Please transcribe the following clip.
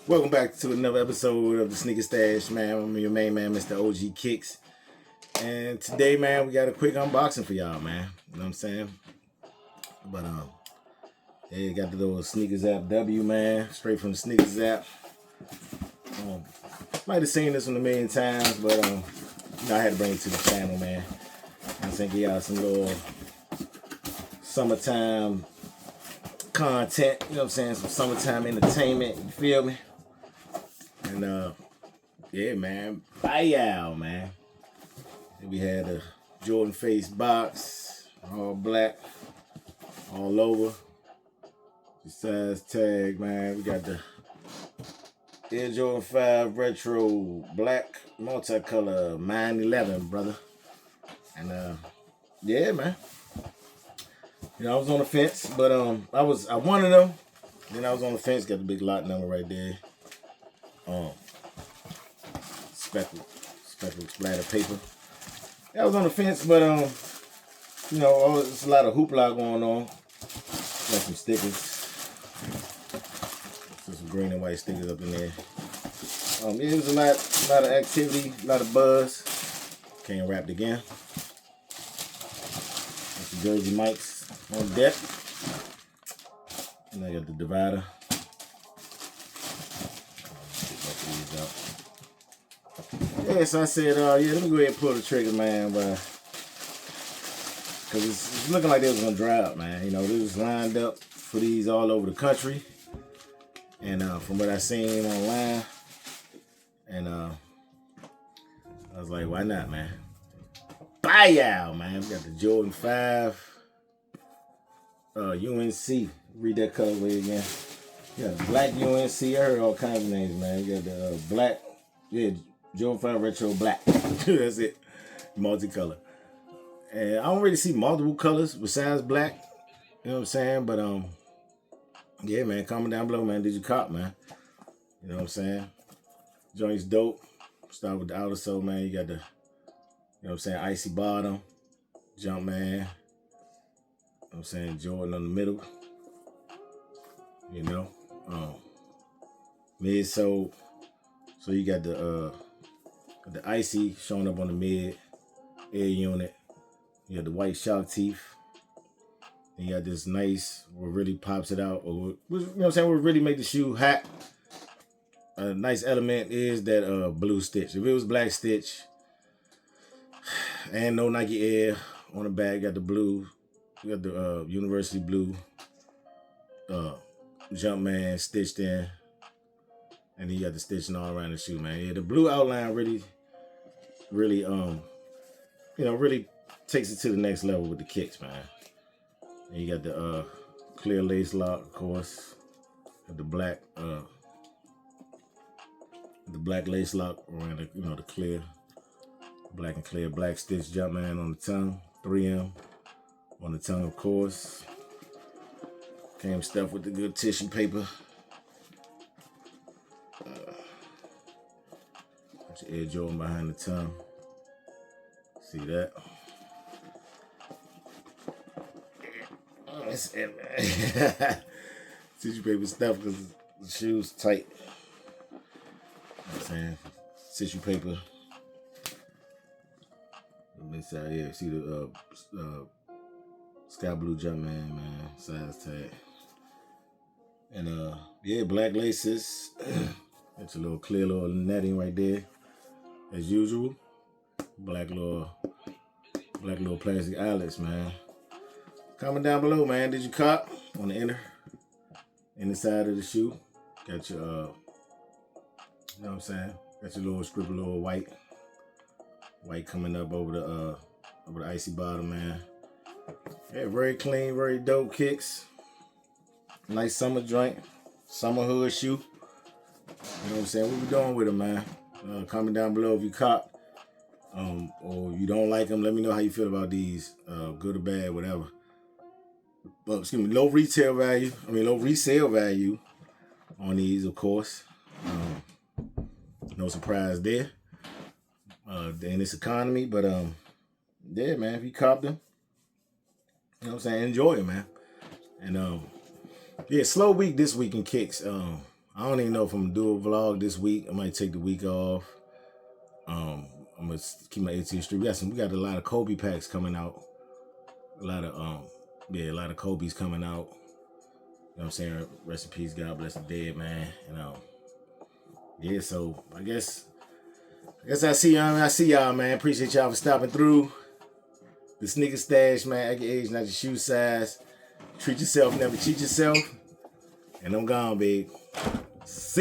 Welcome back to another episode of the Sneaker Stash, man. I'm your main man, Mr. OG Kicks. And today, man, we got a quick unboxing for y'all, man. You know what I'm saying? But, yeah, got the little Sneakers app W, man. Straight from the Sneakers app. Might have seen this one a million times, but, I had to bring it to the channel, man. I'm saying, give y'all some little summertime content, you know what I'm saying? Some summertime entertainment, you feel me? And yeah, man, bye y'all, man. We had a Jordan face box, all black, all over. The size tag, man. We got the Air Jordan 5 retro black multicolor 911, brother. And yeah, man. You know, I was on the fence, but I wanted them. Then I was on the fence, got the big lot number right there. Speckled splatter paper. I was on the fence, but you know, there's a lot of hoopla going on. Got some stickers. Some green and white stickers up in there. Yeah, it was a lot of activity, a lot of buzz. Came wrapped again. Got some Jersey mics on deck. And I got the divider. Yeah, so I said, yeah, let me go ahead and pull the trigger, man, because it's looking like they was gonna dry up, man. You know, they was lined up for these all over the country, and from what I seen online, and I was like, why not, man? Bye y'all, man. We got the Jordan 5 UNC. Read that colorway again. You got the black UNC. I heard all kinds of names, man. You got the black, yeah, Jordan 5 retro black. That's it. Multicolor. And I don't really see multiple colors besides black. You know what I'm saying? But yeah, man, comment down below, man. Did you cop, man? You know what I'm saying? Joint's dope. Start with the outer sole, man. You got the, you know what I'm saying, icy bottom, jump, man. You know what I'm saying? Jordan on the middle. You know? Mid sole. So you got the icy showing up on the mid air unit. You got the white shark teeth. And you got this nice, what really pops it out, or you know what I'm saying, what really make the shoe hot. A nice element is that blue stitch. If it was black stitch and no Nike Air on the back, got the blue, you got the University blue Jumpman stitched in. And then you got the stitching all around the shoe, man. Yeah, the blue outline really, you know, really takes it to the next level with the kicks, man. And you got the clear lace lock, of course. The black lace lock around the, you know, the clear, black and clear, black stitch Jumpman on the tongue, 3M on the tongue, of course. Came stuffed with the good tissue paper. Air Jordan behind the tongue. See that? That's it, man. Tissue paper stuff because the shoe's tight. You know what I'm saying? Tissue paper. Inside here, see the sky blue Jumpman, man. Size tag. And yeah, black laces. It's a little clear little netting right there. As usual, black little plastic eyelets, man. Comment down below, man. Did you cop on the inner side of the shoe? Got your, you know what I'm saying? Got your little scribble, little white coming up over the icy bottom, man. Yeah, very clean, very dope kicks. Nice summer joint, summer hood shoe. You know what I'm saying? What we doing with them, man? Comment down below if you cop or you don't like them. Let me know how you feel about these, good or bad, whatever. But excuse me, low resale value on these, of course. No surprise there. In this economy, but yeah, man, if you cop them, you know what I'm saying, enjoy it, man. And yeah, slow week this week in kicks. I don't even know if I'm gonna do a vlog this week. I might take the week off. I'm gonna keep my 18th Street. We got a lot of Kobe packs coming out. A lot of Kobe's coming out. You know what I'm saying? Rest in peace, God bless the dead, man. Yeah, so I guess I see y'all, man. Appreciate y'all for stopping through. The sneaker stash, man. At your age, not your shoe size. Treat yourself, never cheat yourself. And I'm gone, babe. See